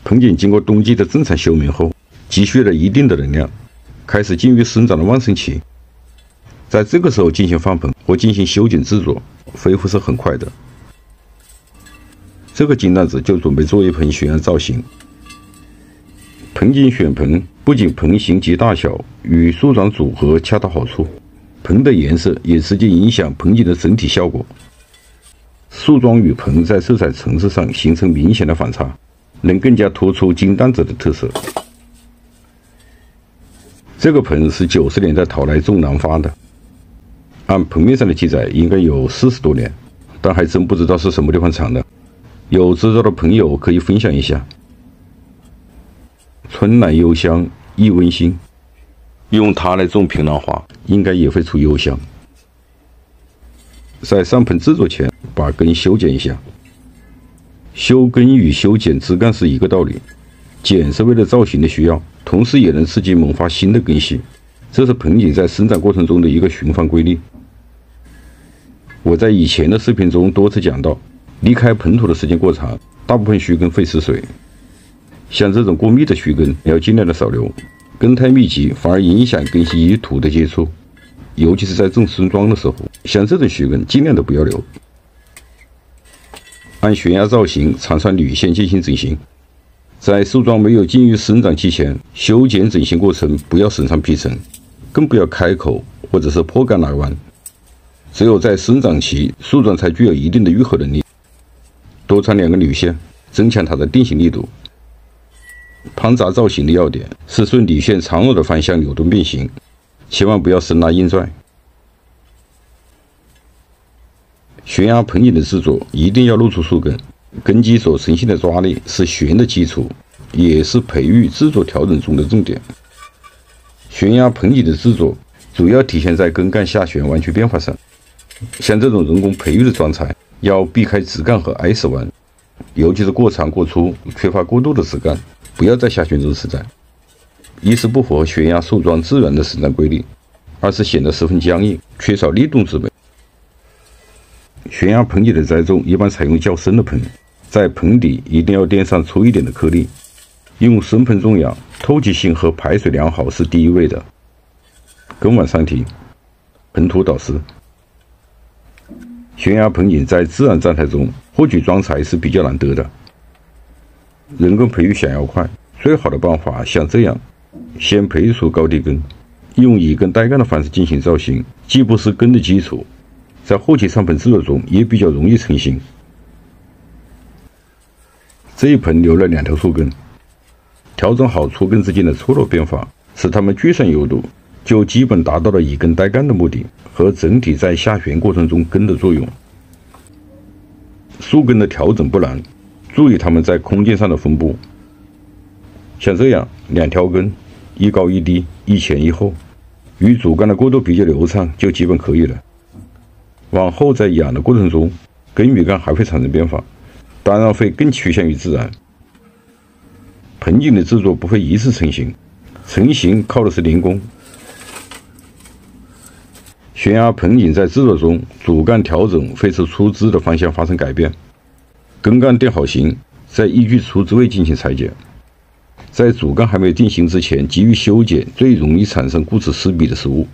盆景经过冬季的正常休眠后，积蓄了一定的能量，开始进入生长的旺盛期。在这个时候进行放盆或进行修剪制作，恢复是很快的。这个金蛋子就准备做一盆悬崖造型。盆景选盆不仅盆形及大小与树桩组合恰到好处，盆的颜色也直接影响盆景的整体效果。树桩与盆在色彩层次上形成明显的反差，能更加突出金蛋子的特色。这个盆是90年代淘来中南发的，按盆面上的记载应该有40多年，但还真不知道是什么地方产的。有知道的朋友可以分享一下。春来幽香亦温馨，用它来种平兰花，应该也会出幽香。在上盆制作前，把根修剪一下。修根与修剪枝干是一个道理，剪是为了造型的需要，同时也能刺激萌发新的根系，这是盆景在生长过程中的一个循环规律。我在以前的视频中多次讲到，离开盆土的时间过长，大部分须根会失水。像这种过密的须根要尽量的少留，根太密集反而影响根系与土的接触，尤其是在种村庄的时候，像这种须根尽量的不要留。按悬崖造型长上铝线进行整形，在树桩没有进入生长期前，修剪整形过程不要省上劈层，更不要开口或者是破干拉弯。只有在生长期，树桩才具有一定的愈合能力。多穿2根铝线，增强它的定型力度。盘扎造型的要点是顺铝线长弱的方向扭动变形，千万不要生拉硬拽。悬崖盆景的制作一定要露出树根，根基所呈现的抓力是悬的基础，也是培育制作调整中的重点。悬崖盆景的制作主要体现在根干下旋弯曲变化上，像这种人工培育的桩材，要避开直干和 S 弯，尤其是过长过粗、缺乏过渡的枝干，不要在下旋中施展。一是不符合悬崖树桩自然的生长规律，二是显得十分僵硬，缺少力动之美。悬崖盆景的栽种一般采用较深的盆，在盆底一定要垫上粗一点的颗粒。用深盆种养，透气性和排水良好是第一位的。根往上提，盆土导湿。悬崖盆景在自然状态中获取桩材是比较难得的，人工培育想要快，最好的办法像这样，先培育出高地根，用以根带干的方式进行造型，既不是根的基础，在后期上盆制作中也比较容易成型。这一盆留了2条粗根，调整好粗根之间的错落变化，使它们聚散有度，就基本达到了以根带干的目的和整体在下旋过程中根的作用。树根的调整不难，注意它们在空间上的分布。像这样2条根，一高一低，一前一后，与主干的过渡比较流畅，就基本可以了。往后在养的过程中，根与干还会产生变化，当然会更趋向于自然。盆景的制作不会一次成型，成型靠的是连工。悬崖盆景在制作中，主干调整会使出枝的方向发生改变，根干定好型，再依据出枝位进行裁剪。在主干还没有定型之前急于修剪，最容易产生顾此失彼的失误。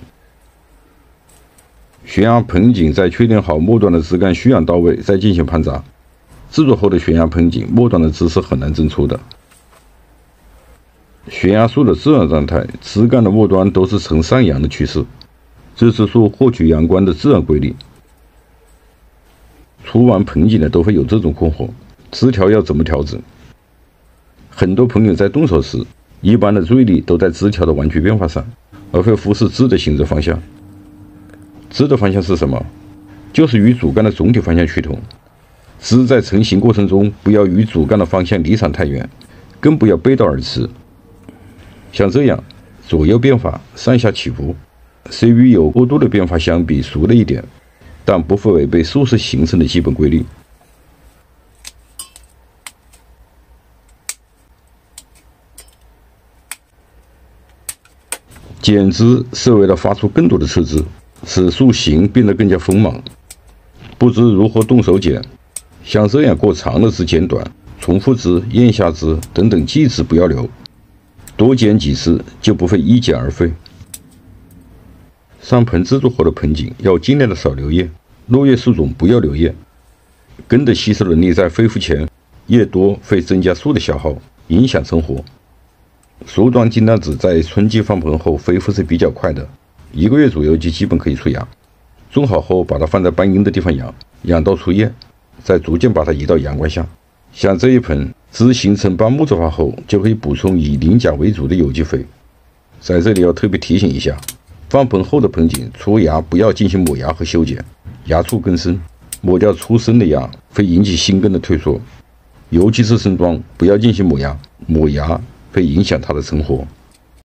悬崖盆景在确定好末端的枝干需养到位，再进行盘扎。制作后的悬崖盆景末端的枝是很难增出的。悬崖树的自然状态，枝干的末端都是呈上扬的趋势，这是树获取阳光的自然规律。出完盆景的都会有这种困惑，枝条要怎么调整？很多朋友在动手时，一般的注意力都在枝条的弯曲变化上，而会忽视枝的行走方向。枝的方向是什么？就是与主干的总体方向趋同。枝在成型过程中，不要与主干的方向离散太远，更不要背道而驰。像这样，左右变化，上下起伏，虽与有过度的变化相比熟了一点，但不会违背树势形成的基本规律。剪枝是为了发出更多的侧枝，使树形变得更加丰满。不知如何动手剪，像这样过长的枝剪短，重复枝、眼下枝等等几枝不要留，多剪几枝就不会一剪而废。上盆制作后的盆景要尽量的少留叶，落叶树种不要留叶。根的吸收能力在恢复前，叶多会增加树的消耗，影响生活。树桩金兰子在春季放盆后恢复是比较快的，1个月左右就基本可以出芽。种好后把它放在半阴的地方养，养到出叶，再逐渐把它移到阳光下。像这一盆枝形成半木质化后，就可以补充以磷钾为主的有机肥。在这里要特别提醒一下，放盆后的盆景出芽不要进行抹芽和修剪，芽处更深，抹掉出生的芽会引起新根的退缩。尤其是生桩不要进行抹芽，抹芽会影响它的成活。